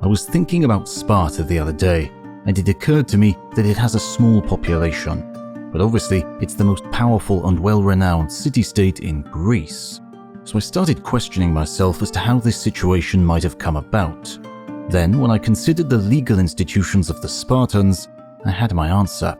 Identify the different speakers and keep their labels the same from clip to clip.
Speaker 1: was thinking about Sparta the other day, and it occurred to me that it has a small population, but obviously it's the most powerful and well-renowned city-state in Greece. So I started questioning myself as to how this situation might have come about. Then, when I considered the legal institutions of the Spartans, I had my answer.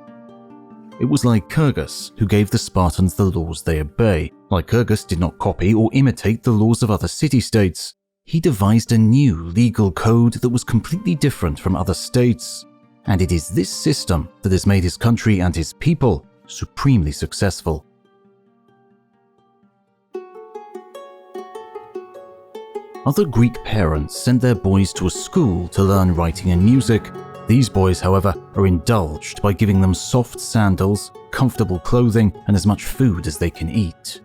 Speaker 1: It was Lycurgus who gave the Spartans the laws they obey. Lycurgus did not copy or imitate the laws of other city-states. He devised a new legal code that was completely different from other states. And it is this system that has made his country and his people supremely successful. Other Greek parents send their boys to a school to learn writing and music. These boys, however, are indulged by giving them soft sandals, comfortable clothing, and as much food as they can eat.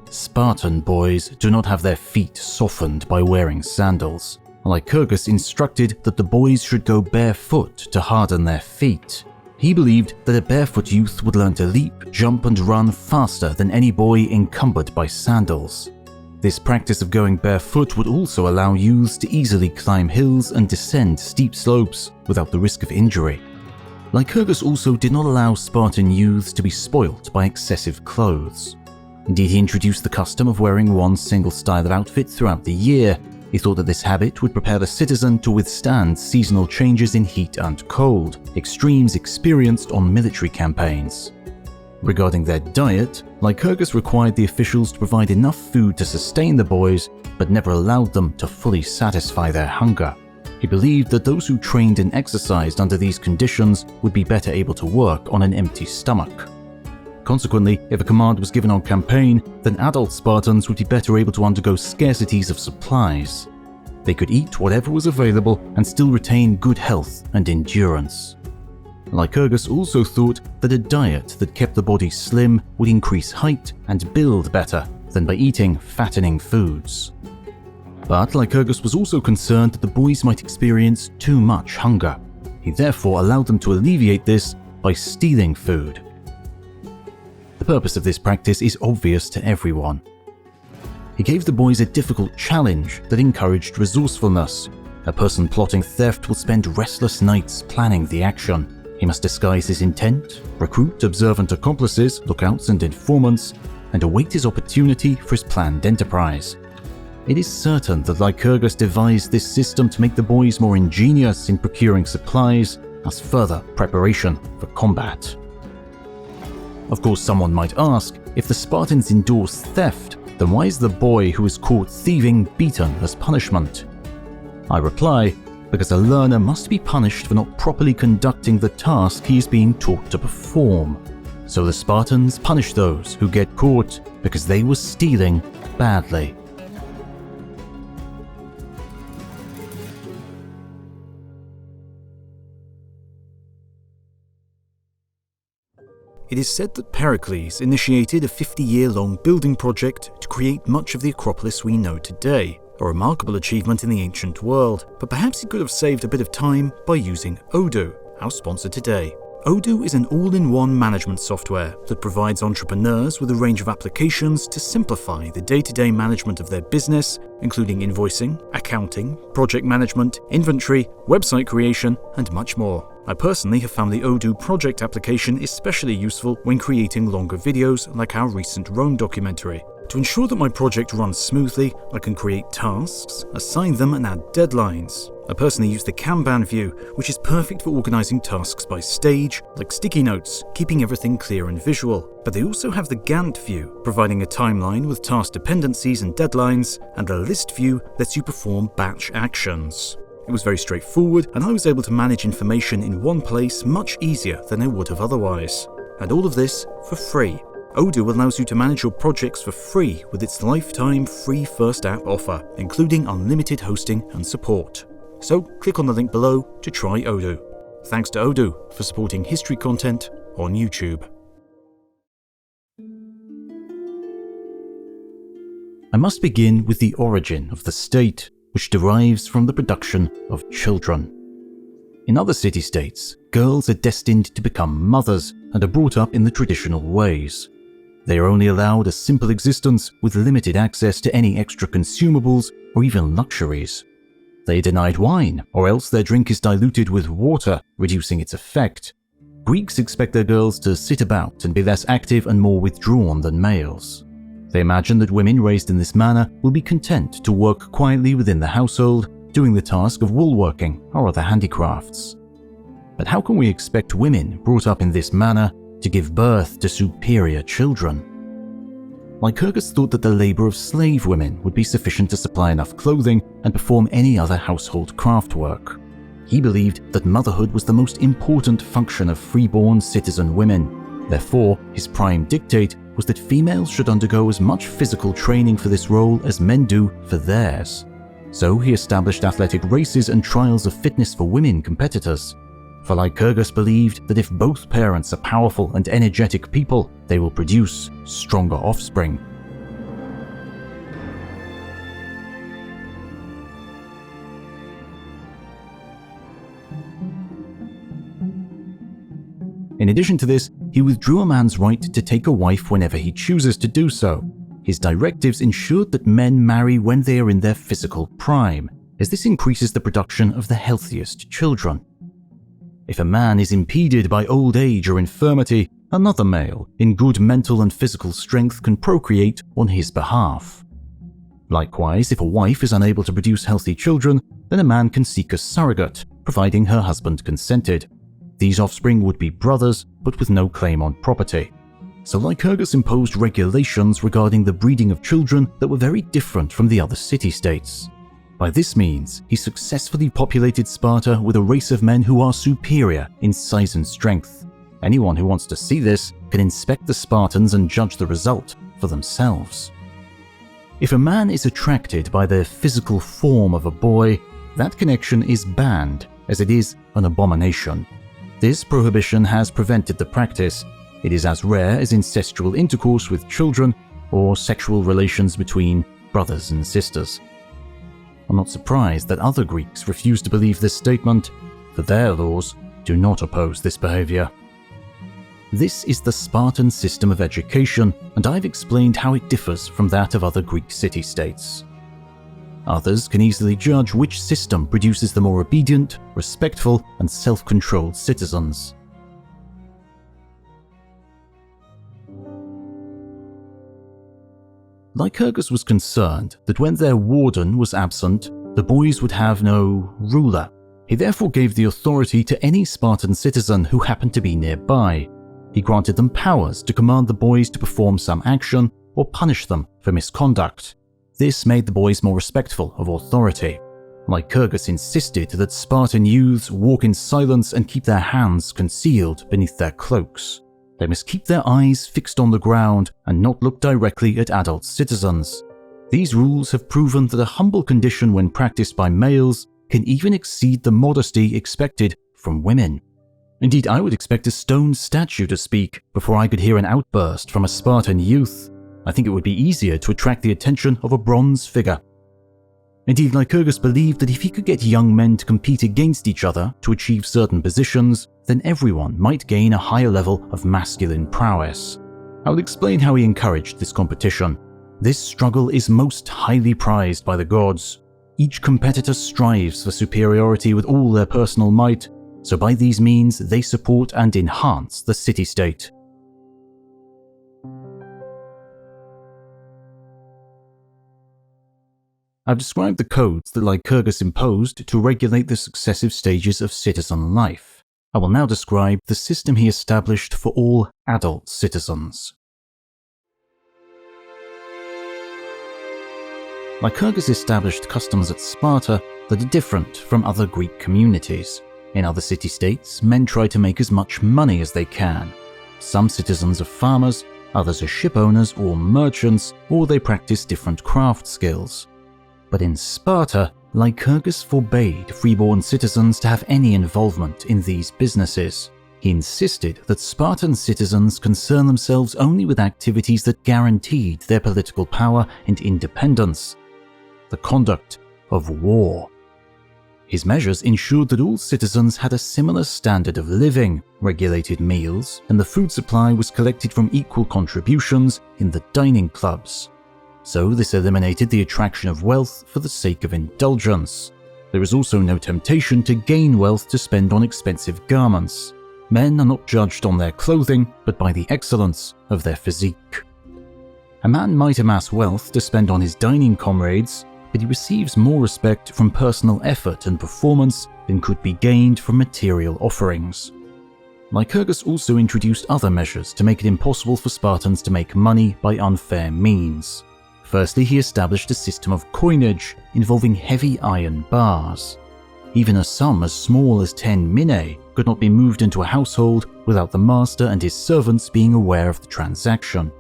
Speaker 1: Spartan boys do not have their feet softened by wearing sandals. Lycurgus instructed that the boys should go barefoot to harden their feet. He believed that a barefoot youth would learn to leap, jump, and run faster than any boy encumbered by sandals. This practice of going barefoot would also allow youths to easily climb hills and descend steep slopes without the risk of injury. Lycurgus also did not allow Spartan youths to be spoilt by excessive clothes. Indeed, he introduced the custom of wearing one single style of outfit throughout the year. He thought that this habit would prepare the citizen to withstand seasonal changes in heat and cold, extremes experienced on military campaigns. Regarding their diet, Lycurgus required the officials to provide enough food to sustain the boys, but never allowed them to fully satisfy their hunger. He believed that those who trained and exercised under these conditions would be better able to work on an empty stomach. Consequently, if a command was given on campaign, then adult Spartans would be better able to undergo scarcities of supplies. They could eat whatever was available and still retain good health and endurance. Lycurgus also thought that a diet that kept the body slim would increase height and build better than by eating fattening foods. But Lycurgus was also concerned that the boys might experience too much hunger. He therefore allowed them to alleviate this by stealing food. The purpose of this practice is obvious to everyone. He gave the boys a difficult challenge that encouraged resourcefulness. A person plotting theft will spend restless nights planning the action. He must disguise his intent, recruit observant accomplices, lookouts and informants, and await his opportunity for his planned enterprise. It is certain that Lycurgus devised this system to make the boys more ingenious in procuring supplies as further preparation for combat. Of course, someone might ask, if the Spartans endorse theft, then why is the boy who is caught thieving beaten as punishment? I reply, because a learner must be punished for not properly conducting the task he is being taught to perform. So the Spartans punish those who get caught because they were stealing badly. It is said that Pericles initiated a 50-year-long building project to create much of the Acropolis we know today, a remarkable achievement in the ancient world, but perhaps he could have saved a bit of time by using Odoo, our sponsor today. Odoo is an all-in-one management software that provides entrepreneurs with a range of applications to simplify the day-to-day management of their business, including invoicing, accounting, project management, inventory, website creation, and much more. I personally have found the Odoo project application especially useful when creating longer videos like our recent Rome documentary. To ensure that my project runs smoothly, I can create tasks, assign them, and add deadlines. I personally use the Kanban view, which is perfect for organizing tasks by stage, like sticky notes, keeping everything clear and visual. But they also have the Gantt view, providing a timeline with task dependencies and deadlines, and the list view lets you perform batch actions. It was very straightforward, and I was able to manage information in one place much easier than I would have otherwise. And all of this for free. Odoo allows you to manage your projects for free with its lifetime free first app offer, including unlimited hosting and support. So click on the link below to try Odoo. Thanks to Odoo for supporting history content on YouTube. I must begin with the origin of the state, which derives from the production of children. In other city-states, girls are destined to become mothers and are brought up in the traditional ways. They are only allowed a simple existence with limited access to any extra consumables or even luxuries. They denied wine, or else their drink is diluted with water, reducing its effect. Greeks expect their girls to sit about and be less active and more withdrawn than males. They imagine that women raised in this manner will be content to work quietly within the household, doing the task of woolworking or other handicrafts. But how can we expect women brought up in this manner to give birth to superior children? Lycurgus thought that the labor of slave women would be sufficient to supply enough clothing and perform any other household craft work. He believed that motherhood was the most important function of freeborn citizen women. Therefore, his prime dictate was that females should undergo as much physical training for this role as men do for theirs. So he established athletic races and trials of fitness for women competitors. For Lycurgus believed that if both parents are powerful and energetic people, they will produce stronger offspring. In addition to this, he withdrew a man's right to take a wife whenever he chooses to do so. His directives ensured that men marry when they are in their physical prime, as this increases the production of the healthiest children. If a man is impeded by old age or infirmity, another male in good mental and physical strength can procreate on his behalf. Likewise, if a wife is unable to produce healthy children, then a man can seek a surrogate, providing her husband consented. These offspring would be brothers, but with no claim on property. So Lycurgus imposed regulations regarding the breeding of children that were very different from the other city-states. By this means, he successfully populated Sparta with a race of men who are superior in size and strength. Anyone who wants to see this can inspect the Spartans and judge the result for themselves. If a man is attracted by the physical form of a boy, that connection is banned, as it is an abomination. This prohibition has prevented the practice. It is as rare as incestual intercourse with children or sexual relations between brothers and sisters. I'm not surprised that other Greeks refuse to believe this statement, for their laws do not oppose this behavior. This is the Spartan system of education, and I've explained how it differs from that of other Greek city-states. Others can easily judge which system produces the more obedient, respectful, and self-controlled citizens. Lycurgus was concerned that when their warden was absent, the boys would have no ruler. He therefore gave the authority to any Spartan citizen who happened to be nearby. He granted them powers to command the boys to perform some action or punish them for misconduct. This made the boys more respectful of authority. Lycurgus insisted that Spartan youths walk in silence and keep their hands concealed beneath their cloaks. They must keep their eyes fixed on the ground and not look directly at adult citizens. These rules have proven that a humble condition when practiced by males can even exceed the modesty expected from women. Indeed, I would expect a stone statue to speak before I could hear an outburst from a Spartan youth. I think it would be easier to attract the attention of a bronze figure. Indeed, Lycurgus believed that if he could get young men to compete against each other to achieve certain positions, then everyone might gain a higher level of masculine prowess. I will explain how he encouraged this competition. This struggle is most highly prized by the gods. Each competitor strives for superiority with all their personal might, so by these means they support and enhance the city-state. I've described the codes that Lycurgus imposed to regulate the successive stages of citizen life. I will now describe the system he established for all adult citizens. Lycurgus established customs at Sparta that are different from other Greek communities. In other city-states, men try to make as much money as they can. Some citizens are farmers, others are ship owners or merchants, or they practice different craft skills. But in Sparta, Lycurgus forbade freeborn citizens to have any involvement in these businesses. He insisted that Spartan citizens concern themselves only with activities that guaranteed their political power and independence, the conduct of war. His measures ensured that all citizens had a similar standard of living, regulated meals, and the food supply was collected from equal contributions in the dining clubs. So this eliminated the attraction of wealth for the sake of indulgence. There is also no temptation to gain wealth to spend on expensive garments. Men are not judged on their clothing, but by the excellence of their physique. A man might amass wealth to spend on his dining comrades, but he receives more respect from personal effort and performance than could be gained from material offerings. Lycurgus also introduced other measures to make it impossible for Spartans to make money by unfair means. Firstly, he established a system of coinage involving heavy iron bars. Even a sum as small as 10 minae could not be moved into a household without the master and his servants being aware of the transaction.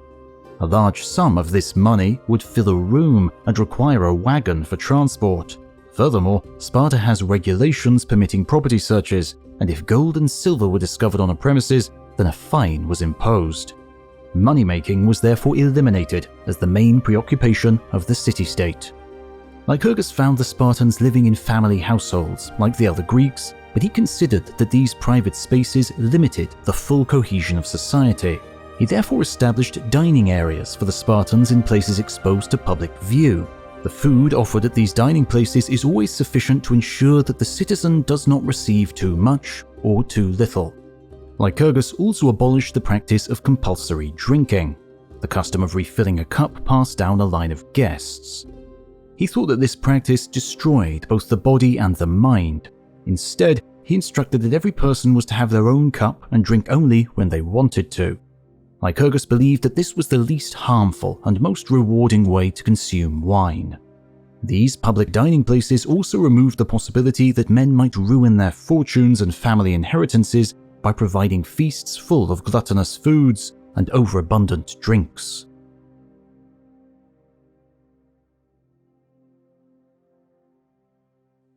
Speaker 1: A large sum of this money would fill a room and require a wagon for transport. Furthermore, Sparta has regulations permitting property searches, and if gold and silver were discovered on a premises, then a fine was imposed. Money-making was therefore eliminated as the main preoccupation of the city-state. Lycurgus found the Spartans living in family households like the other Greeks, but he considered that these private spaces limited the full cohesion of society. He therefore established dining areas for the Spartans in places exposed to public view. The food offered at these dining places is always sufficient to ensure that the citizen does not receive too much or too little. Lycurgus also abolished the practice of compulsory drinking, the custom of refilling a cup passed down a line of guests. He thought that this practice destroyed both the body and the mind. Instead, he instructed that every person was to have their own cup and drink only when they wanted to. Lycurgus believed that this was the least harmful and most rewarding way to consume wine. These public dining places also removed the possibility that men might ruin their fortunes and family inheritances by providing feasts full of gluttonous foods and overabundant drinks.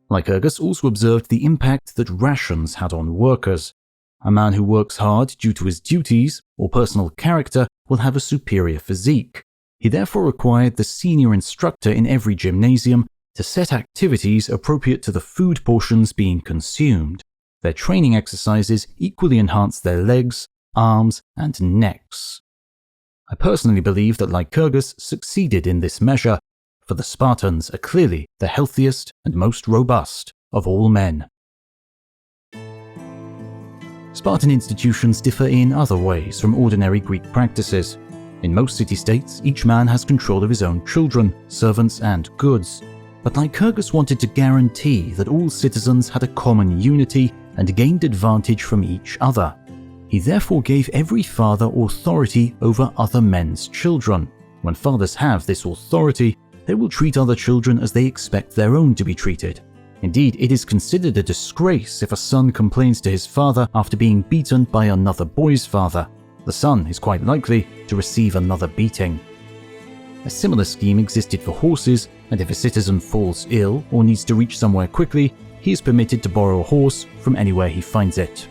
Speaker 1: Lycurgus also observed the impact that rations had on workers. A man who works hard due to his duties or personal character will have a superior physique. He therefore required the senior instructor in every gymnasium to set activities appropriate to the food portions being consumed. Their training exercises equally enhanced their legs, arms, and necks. I personally believe that Lycurgus succeeded in this measure, for the Spartans are clearly the healthiest and most robust of all men. Spartan institutions differ in other ways from ordinary Greek practices. In most city-states, each man has control of his own children, servants, and goods. But Lycurgus wanted to guarantee that all citizens had a common unity and gained advantage from each other. He therefore gave every father authority over other men's children. When fathers have this authority, they will treat other children as they expect their own to be treated. Indeed, it is considered a disgrace if a son complains to his father after being beaten by another boy's father. The son is quite likely to receive another beating. A similar scheme existed for horses, and if a citizen falls ill or needs to reach somewhere quickly, he is permitted to borrow a horse from anywhere he finds it.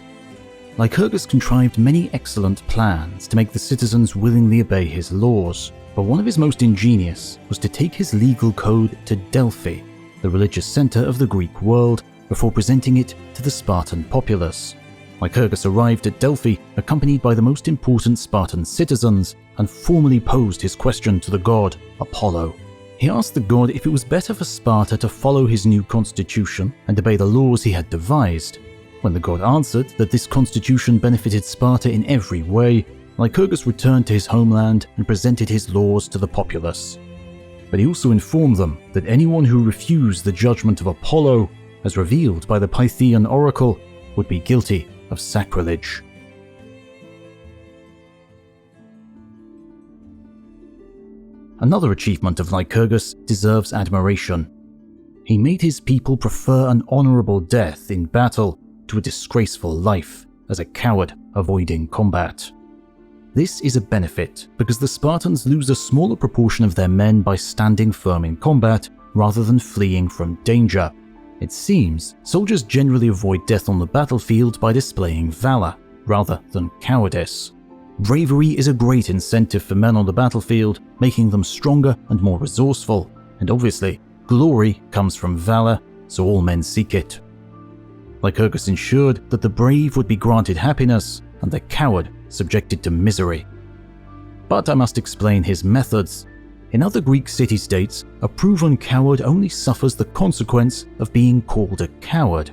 Speaker 1: Lycurgus contrived many excellent plans to make the citizens willingly obey his laws, but one of his most ingenious was to take his legal code to Delphi, the religious center of the Greek world, before presenting it to the Spartan populace. Lycurgus arrived at Delphi accompanied by the most important Spartan citizens and formally posed his question to the god Apollo. He asked the god if it was better for Sparta to follow his new constitution and obey the laws he had devised. When the god answered that this constitution benefited Sparta in every way, Lycurgus returned to his homeland and presented his laws to the populace. But he also informed them that anyone who refused the judgment of Apollo, as revealed by the Pythian oracle, would be guilty of sacrilege. Another achievement of Lycurgus deserves admiration. He made his people prefer an honorable death in battle to a disgraceful life as a coward avoiding combat. This is a benefit because the Spartans lose a smaller proportion of their men by standing firm in combat rather than fleeing from danger. It seems soldiers generally avoid death on the battlefield by displaying valor rather than cowardice. Bravery is a great incentive for men on the battlefield, making them stronger and more resourceful, and obviously, glory comes from valor, so all men seek it. Lycurgus ensured that the brave would be granted happiness and the coward subjected to misery. But I must explain his methods. In other Greek city-states, a proven coward only suffers the consequence of being called a coward.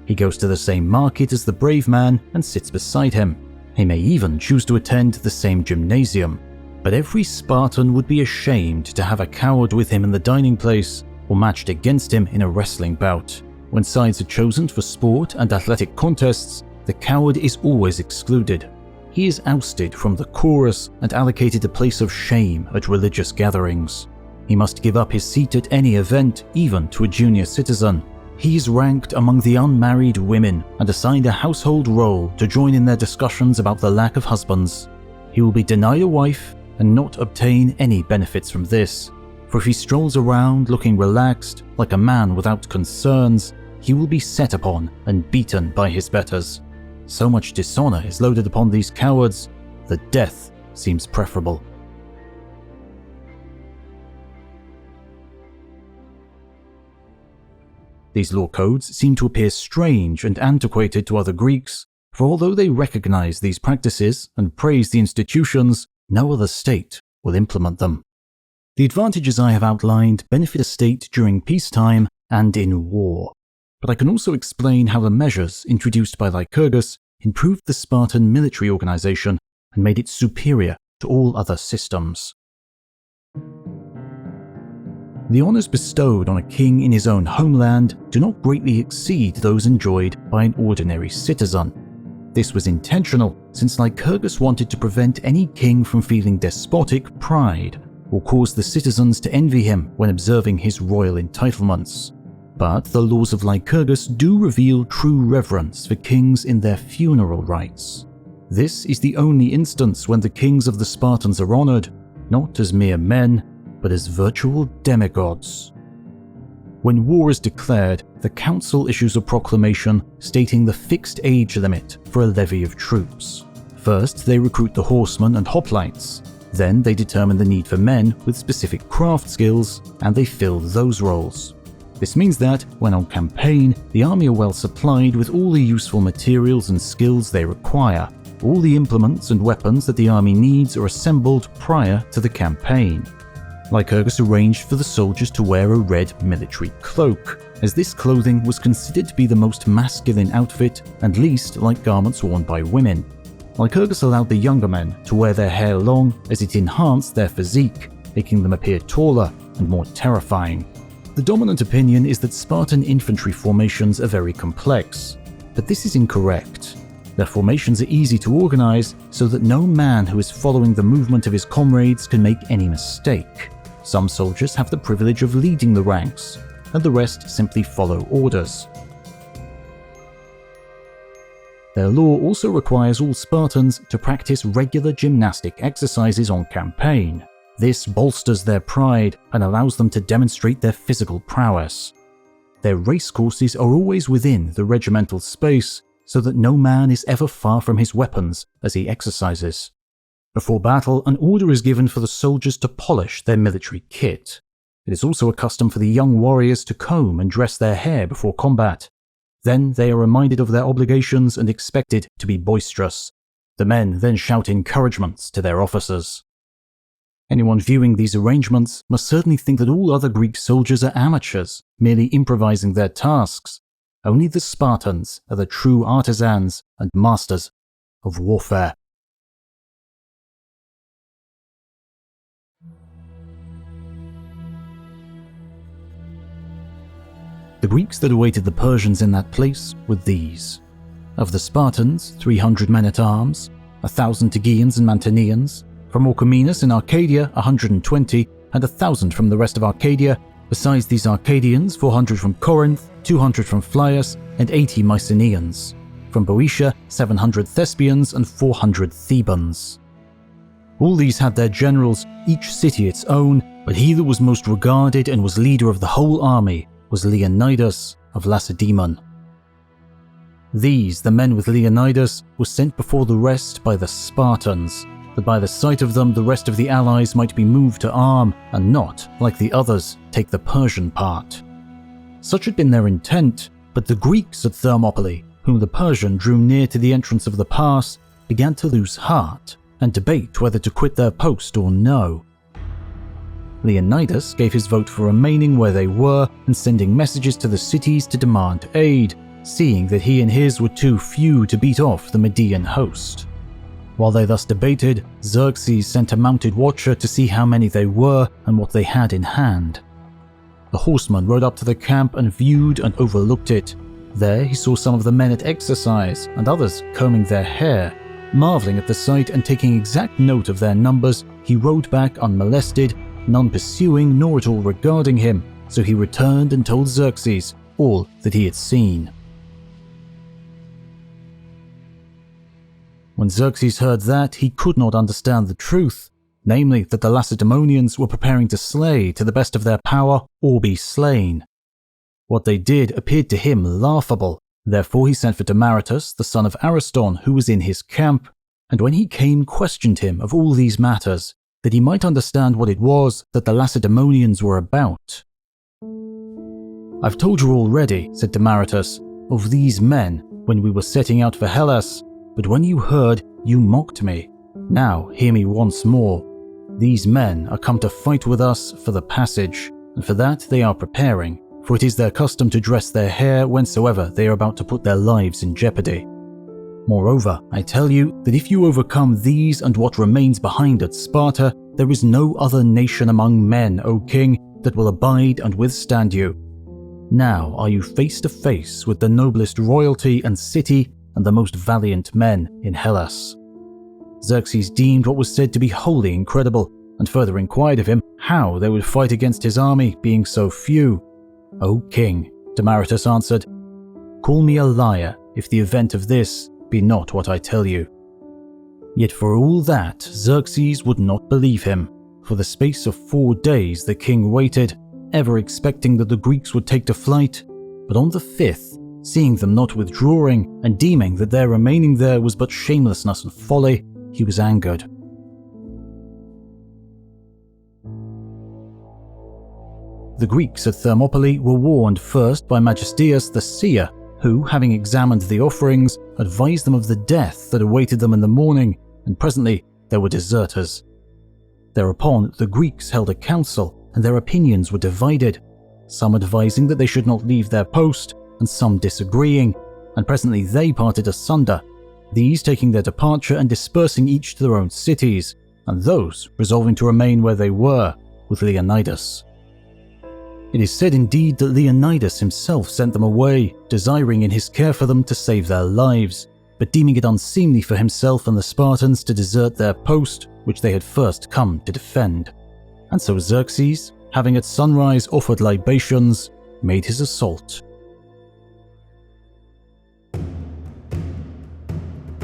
Speaker 1: He goes to the same market as the brave man and sits beside him. He may even choose to attend the same gymnasium. But every Spartan would be ashamed to have a coward with him in the dining place or matched against him in a wrestling bout. When sides are chosen for sport and athletic contests, the coward is always excluded. He is ousted from the chorus and allocated a place of shame at religious gatherings. He must give up his seat at any event, even to a junior citizen. He is ranked among the unmarried women and assigned a household role to join in their discussions about the lack of husbands. He will be denied a wife and not obtain any benefits from this, for if he strolls around looking relaxed, like a man without concerns, he will be set upon and beaten by his betters. So much dishonor is loaded upon these cowards that death seems preferable. These law codes seem to appear strange and antiquated to other Greeks, for although they recognize these practices and praise the institutions, no other state will implement them. The advantages I have outlined benefit a state during peacetime and in war, but I can also explain how the measures introduced by Lycurgus improved the Spartan military organization and made it superior to all other systems. The honors bestowed on a king in his own homeland do not greatly exceed those enjoyed by an ordinary citizen. This was intentional, since Lycurgus wanted to prevent any king from feeling despotic pride or cause the citizens to envy him when observing his royal entitlements. But the laws of Lycurgus do reveal true reverence for kings in their funeral rites. This is the only instance when the kings of the Spartans are honored, not as mere men, but as virtual demigods. When war is declared, the council issues a proclamation stating the fixed age limit for a levy of troops. First, they recruit the horsemen and hoplites. Then they determine the need for men with specific craft skills, and they fill those roles. This means that, when on campaign, the army are well supplied with all the useful materials and skills they require. All the implements and weapons that the army needs are assembled prior to the campaign. Lycurgus arranged for the soldiers to wear a red military cloak, as this clothing was considered to be the most masculine outfit and least like garments worn by women. Lycurgus allowed the younger men to wear their hair long as it enhanced their physique, making them appear taller and more terrifying. The dominant opinion is that Spartan infantry formations are very complex, but this is incorrect. Their formations are easy to organize so that no man who is following the movement of his comrades can make any mistake. Some soldiers have the privilege of leading the ranks, and the rest simply follow orders. Their law also requires all Spartans to practice regular gymnastic exercises on campaign. This bolsters their pride and allows them to demonstrate their physical prowess. Their race courses are always within the regimental space, so that no man is ever far from his weapons as he exercises. Before battle, an order is given for the soldiers to polish their military kit. It is also a custom for the young warriors to comb and dress their hair before combat. Then they are reminded of their obligations and expected to be boisterous. The men then shout encouragements to their officers. Anyone viewing these arrangements must certainly think that all other Greek soldiers are amateurs, merely improvising their tasks. Only the Spartans are the true artisans and masters of warfare. The Greeks that awaited the Persians in that place were these. Of the Spartans, 300 men-at-arms, 1,000 Tegeans and Mantineans, from Orchomenus in Arcadia 120, and 1,000 from the rest of Arcadia. Besides these Arcadians, 400 from Corinth, 200 from Phlius, and 80 Mycenaeans. From Boeotia, 700 Thespians and 400 Thebans. All these had their generals, each city its own, but he that was most regarded and was leader of the whole army was Leonidas of Lacedaemon. These, the men with Leonidas, were sent before the rest by the Spartans, that by the sight of them the rest of the allies might be moved to arm, and not, like the others, take the Persian part. Such had been their intent, but the Greeks at Thermopylae, whom the Persian drew near to the entrance of the pass, began to lose heart, and debate whether to quit their post or no. Leonidas gave his vote for remaining where they were and sending messages to the cities to demand aid, seeing that he and his were too few to beat off the Median host. While they thus debated, Xerxes sent a mounted watcher to see how many they were and what they had in hand. The horseman rode up to the camp and viewed and overlooked it. There he saw some of the men at exercise and others combing their hair. Marveling at the sight and taking exact note of their numbers, he rode back unmolested, none pursuing nor at all regarding him, so he returned and told Xerxes all that he had seen. When Xerxes heard that, he could not understand the truth, namely that the Lacedaemonians were preparing to slay to the best of their power or be slain. What they did appeared to him laughable. Therefore he sent for Demaratus, the son of Ariston, who was in his camp, and when he came questioned him of all these matters, that he might understand what it was that the Lacedaemonians were about. "I've told you already," said Demaratus, "of these men when we were setting out for Hellas, but when you heard, you mocked me. Now hear me once more. These men are come to fight with us for the passage, and for that they are preparing, for it is their custom to dress their hair whensoever they are about to put their lives in jeopardy. Moreover, I tell you that if you overcome these and what remains behind at Sparta, there is no other nation among men, O king, that will abide and withstand you. Now are you face to face with the noblest royalty and city and the most valiant men in Hellas." Xerxes deemed what was said to be wholly incredible, and further inquired of him how they would fight against his army, being so few. "O king," Demaratus answered, "call me a liar if the event of this be not what I tell you." Yet for all that, Xerxes would not believe him. For the space of 4 days the king waited, ever expecting that the Greeks would take to flight, but on the 5th, seeing them not withdrawing, and deeming that their remaining there was but shamelessness and folly, he was angered. The Greeks at Thermopylae were warned first by Magisteus the seer, who, having examined the offerings, advised them of the death that awaited them in the morning, and presently there were deserters. Thereupon the Greeks held a council, and their opinions were divided, some advising that they should not leave their post, and some disagreeing, and presently they parted asunder, these taking their departure and dispersing each to their own cities, and those resolving to remain where they were, with Leonidas. It is said indeed that Leonidas himself sent them away, desiring in his care for them to save their lives, but deeming it unseemly for himself and the Spartans to desert their post, which they had first come to defend. And so Xerxes, having at sunrise offered libations, made his assault.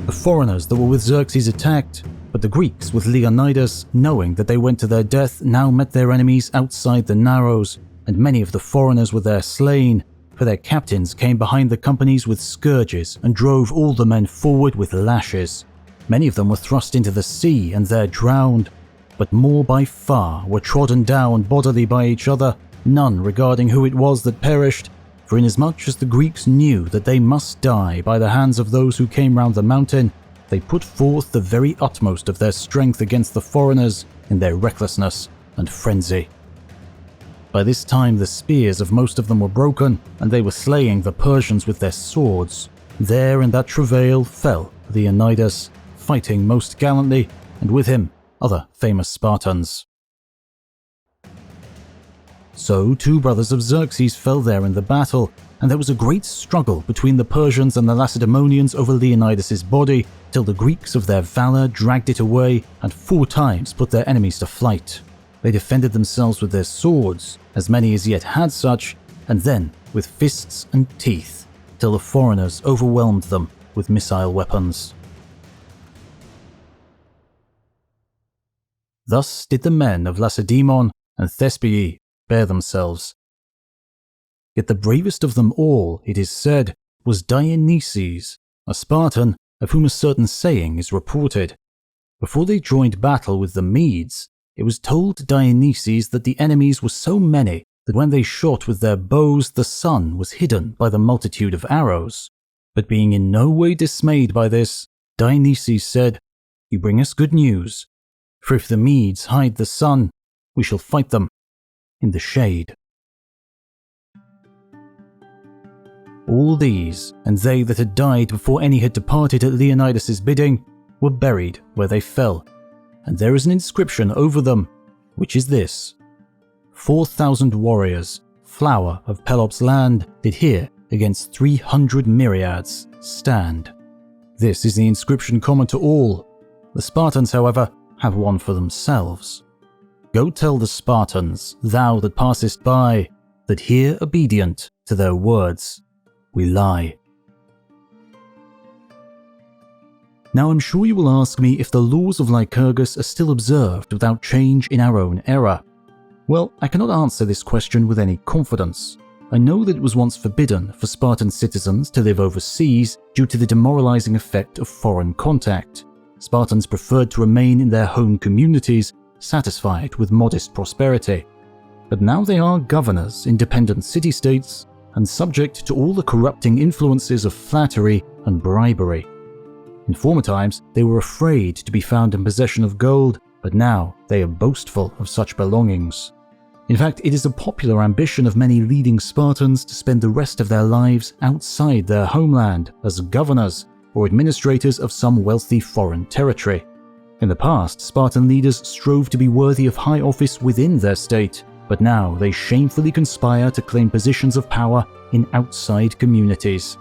Speaker 1: The foreigners that were with Xerxes attacked, but the Greeks with Leonidas, knowing that they went to their death, now met their enemies outside the narrows, and many of the foreigners were there slain, for their captains came behind the companies with scourges and drove all the men forward with lashes. Many of them were thrust into the sea and there drowned, but more by far were trodden down bodily by each other, none regarding who it was that perished, for inasmuch as the Greeks knew that they must die by the hands of those who came round the mountain, they put forth the very utmost of their strength against the foreigners in their recklessness and frenzy. By this time the spears of most of them were broken, and they were slaying the Persians with their swords. There in that travail fell Leonidas, fighting most gallantly, and with him other famous Spartans. So 2 brothers of Xerxes fell there in the battle, and there was a great struggle between the Persians and the Lacedaemonians over Leonidas's body, till the Greeks of their valor dragged it away and 4 times put their enemies to flight. They defended themselves with their swords, as many as yet had such, and then with fists and teeth, till the foreigners overwhelmed them with missile weapons. Thus did the men of Lacedaemon and Thespiae bear themselves. Yet the bravest of them all, it is said, was Dionysus, a Spartan, of whom a certain saying is reported. Before they joined battle with the Medes, it was told to Dionysus that the enemies were so many that when they shot with their bows, the sun was hidden by the multitude of arrows. But being in no way dismayed by this, Dionysus said, "You bring us good news. For if the Medes hide the sun, we shall fight them in the shade. All these, and they that had died before any had departed at Leonidas's bidding, were buried where they fell, and there is an inscription over them, which is this: 4,000 warriors, flower of Pelops' land, did here against 300 myriads stand. This is the inscription common to all. The Spartans, however, have one for themselves. Go tell the Spartans, thou that passest by, that here obedient to their words we lie. Now I'm sure you will ask me if the laws of Lycurgus are still observed without change in our own era. Well, I cannot answer this question with any confidence. I know that it was once forbidden for Spartan citizens to live overseas due to the demoralizing effect of foreign contact. Spartans preferred to remain in their home communities, satisfied with modest prosperity. But now they are governors, independent city-states, and subject to all the corrupting influences of flattery and bribery. In former times, they were afraid to be found in possession of gold, but now they are boastful of such belongings. In fact, it is a popular ambition of many leading Spartans to spend the rest of their lives outside their homeland as governors or administrators of some wealthy foreign territory. In the past, Spartan leaders strove to be worthy of high office within their state, but now they shamefully conspire to claim positions of power in outside communities.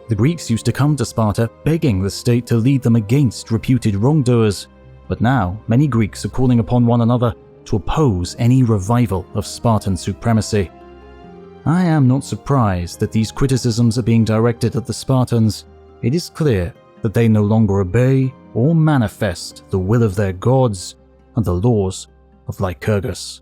Speaker 1: The Greeks used to come to Sparta begging the state to lead them against reputed wrongdoers, but now many Greeks are calling upon one another to oppose any revival of Spartan supremacy. I am not surprised that these criticisms are being directed at the Spartans. It is clear that they no longer obey or manifest the will of their gods and the laws of Lycurgus.